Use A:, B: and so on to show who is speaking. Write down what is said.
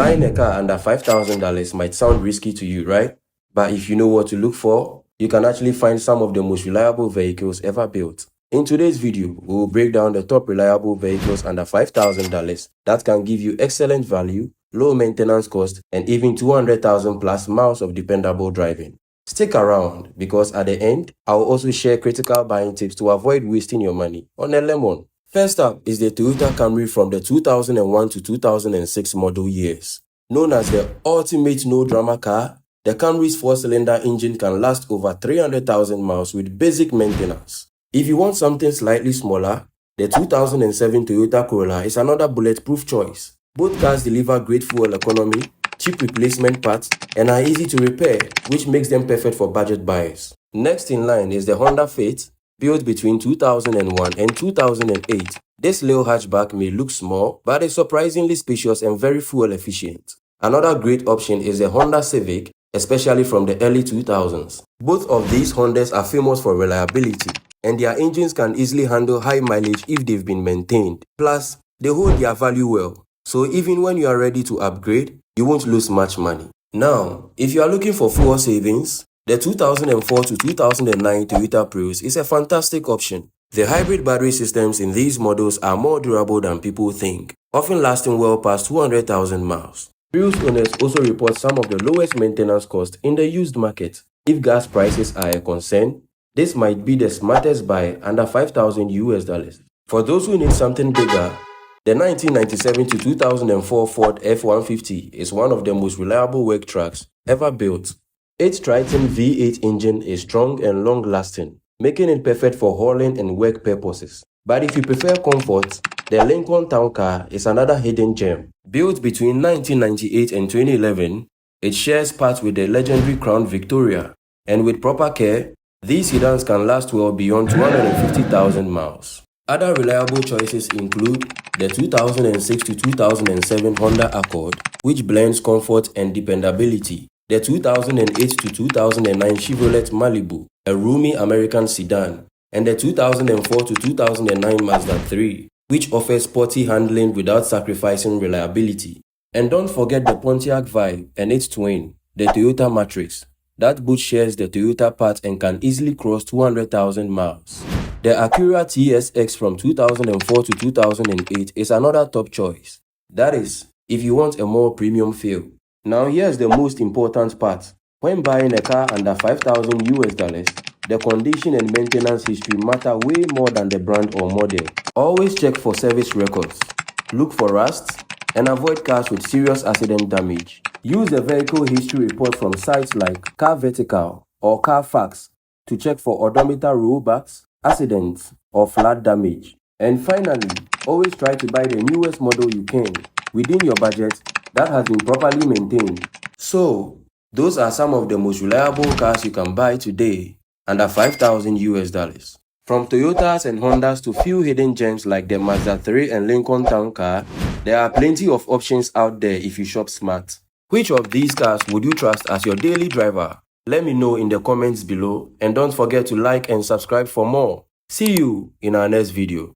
A: Buying a car under $5,000 might sound risky to you, right? But if you know what to look for, you can actually find some of the most reliable vehicles ever built. In today's video, we will break down the top reliable vehicles under $5,000 that can give you excellent value, low maintenance cost, and even 200,000 plus miles of dependable driving. Stick around because at the end, I will also share critical buying tips to avoid wasting your money on a lemon. First up is the Toyota Camry from the 2001 to 2006 model years. Known as the ultimate no-drama car, the Camry's 4-cylinder engine can last over 300,000 miles with basic maintenance. If you want something slightly smaller, the 2007 Toyota Corolla is another bulletproof choice. Both cars deliver great fuel economy, cheap replacement parts, and are easy to repair, which makes them perfect for budget buyers. Next in line is the Honda Fit, built between 2001 and 2008. This little hatchback may look small, but is surprisingly spacious and very fuel efficient. Another great option is the Honda Civic, especially from the early 2000s. Both of these Hondas are famous for reliability, and their engines can easily handle high mileage if they've been maintained. Plus, they hold their value well, so even when you are ready to upgrade, you won't lose much money. Now, if you are looking for fuel savings, the 2004 to 2009 Toyota Prius is a fantastic option. The hybrid battery systems in these models are more durable than people think, often lasting well past 200,000 miles. Prius owners also report some of the lowest maintenance costs in the used market. If gas prices are a concern, this might be the smartest buy under $5,000. For those who need something bigger, the 1997 to 2004 Ford F-150 is one of the most reliable work trucks ever built. Its Triton V8 engine is strong and long-lasting, making it perfect for hauling and work purposes. But if you prefer comfort, the Lincoln Town Car is another hidden gem. Built between 1998 and 2011, it shares parts with the legendary Crown Victoria, and with proper care, these sedans can last well beyond 250,000 miles. Other reliable choices include the 2006 to 2007 Honda Accord, which blends comfort and dependability, the 2008 to 2009 Chevrolet Malibu, a roomy American sedan, and the 2004 to 2009 Mazda 3, which offers sporty handling without sacrificing reliability. And don't forget the Pontiac Vibe and its twin, the Toyota Matrix. That boot shares the Toyota part and can easily cross 200,000 miles. The Acura TSX from 2004 to 2008 is another top choice. That is, if you want a more premium feel. Now here's the most important part. When buying a car under $5,000, the condition and maintenance history matter way more than the brand or model. Always check for service records. Look for rust and avoid cars with serious accident damage. Use the vehicle history report from sites like Car Vertical or Carfax to check for odometer rollbacks, accidents, or flat damage. And finally, always try to buy the newest model you can within your budget that has been properly maintained. So, those are some of the most reliable cars you can buy today under $5,000. From Toyotas and Hondas to few hidden gems like the Mazda 3 and Lincoln Town Car, there are plenty of options out there if you shop smart. Which of these cars would you trust as your daily driver? Let me know in the comments below, and don't forget to like and subscribe for more. See you in our next video.